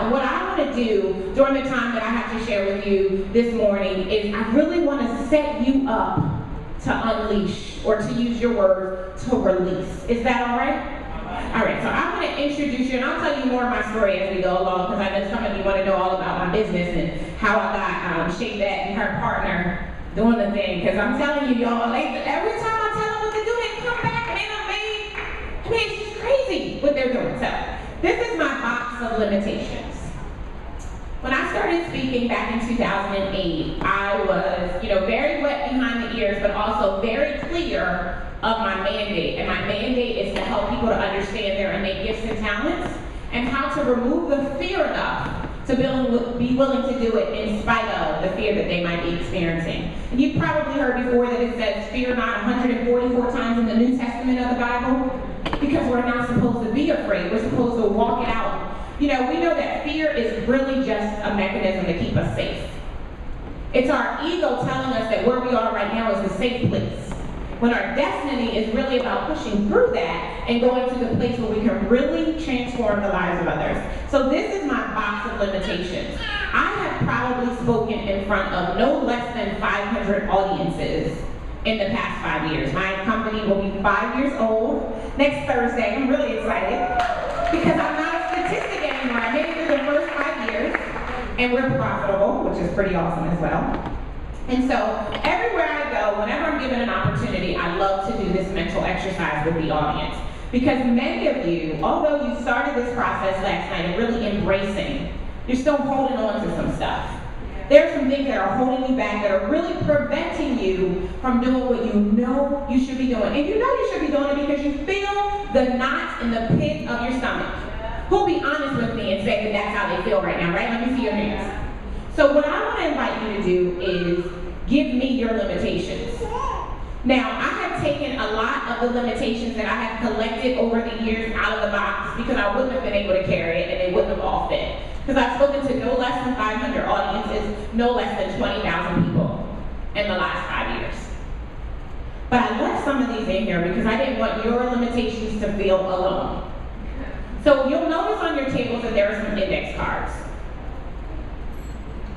And what I want to do during the time that I have to share with you this morning is I really want to set you up to unleash, or to use your word, to release. Is that all right? All right, so I'm going to introduce you, and I'll tell you more of my story as we go along, because I know some of you want to know all about my business and how I got Shayvette and her partner doing the thing. Because I'm telling you, y'all, every time I tell them what to do, they come back and I mean, it's just crazy what they're doing. So this is my box of limitations. When I started speaking back in 2008, I was, very wet behind the ears, but also very clear of my mandate. And my mandate is to help people to understand their innate gifts and talents, and how to remove the fear enough to be willing to do it in spite of the fear that they might be experiencing. And you've probably heard before that it says fear not 144 times in the New Testament of the Bible, because we're not supposed to be afraid. We're supposed to walk it out. We know that fear is really just a mechanism to keep us safe. It's our ego telling us that where we are right now is a safe place, when our destiny is really about pushing through that and going to the place where we can really transform the lives of others. So this is my box of limitations. I have probably spoken in front of no less than 500 audiences in the past 5 years. My company will be 5 years old next Thursday. I'm really excited because I'm not a statistic anymore. I made it through the first 5 years, and we're profitable, which is pretty awesome as well. And so everywhere I go, whenever I'm given an opportunity, I love to do this mental exercise with the audience. Because many of you, although you started this process last night and really embracing, you're still holding on to some stuff. There are some things that are holding you back, that are really preventing you from doing what you know you should be doing. And you know you should be doing it because you feel the knots in the pit of your stomach. Who'll be honest with me and say that that's how they feel right now, right? Let me see your hands. So what I want to invite you to do is give me your limitations. Now, I have taken a lot of the limitations that I have collected over the years out of the box, because I wouldn't have been able to carry it and they wouldn't have all fit. Because I've spoken to no less than 500 audiences, no less than 20,000 people in the last 5 years. But I left some of these in here because I didn't want your limitations to feel alone. So you'll notice on your tables that there are some index cards.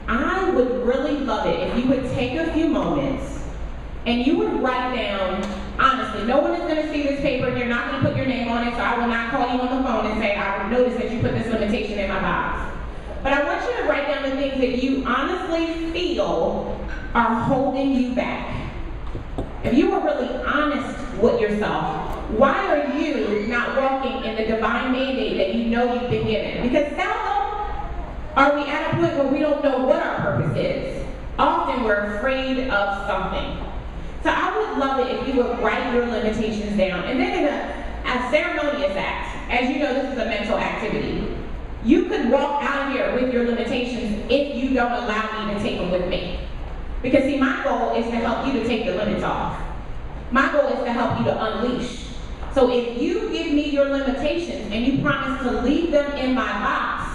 I would really love it if you would take a few moments and you would write down, honestly, no one is going to see this paper and you're not going to put your name on it, so I will not call you on the phone and say, I noticed that you put this limitation in my box. But I want you to write down the things that you honestly feel are holding you back. If you were really honest with yourself, why are you not walking in the divine mandate that you know you've been given? Because seldom are we at a point where we don't know what our purpose is. Often we're afraid of something. So I would love it if you would write your limitations down. And then in a ceremonious act, as you know, this is a mental activity. You could walk out of here with your limitations if you don't allow me to take them with me. Because see, my goal is to help you to take the limits off. My goal is to help you to unleash. So if you give me your limitations and you promise to leave them in my box,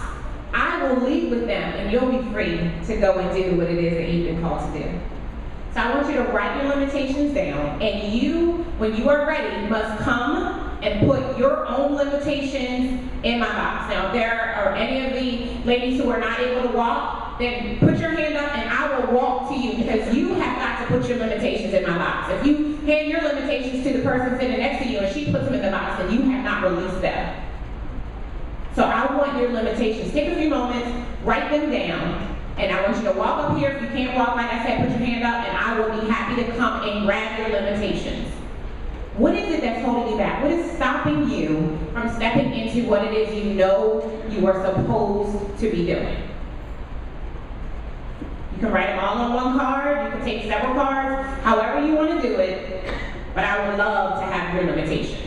I will leave with them and you'll be free to go and do what it is that you've been called to do. So I want you to write your limitations down, and you, when you are ready, must come and put your own limitations in my box. Now, if there are any of the ladies who are not able to walk, then put your hand up and I will walk to you, because you have got to put your limitations in my box. If you hand your limitations to the person sitting next to you and she puts them in the box, then you have not released them. So I want your limitations. Take a few moments, write them down, and I want you to walk up here. If you can't walk, like I said, put your hand up, and I will be happy to come and grab your limitations. What is it that's holding you back? What is stopping you from stepping into what it is you know you are supposed to be doing? You can write them all on one card. You can take several cards, however you want to do it, but I would love to have your limitations.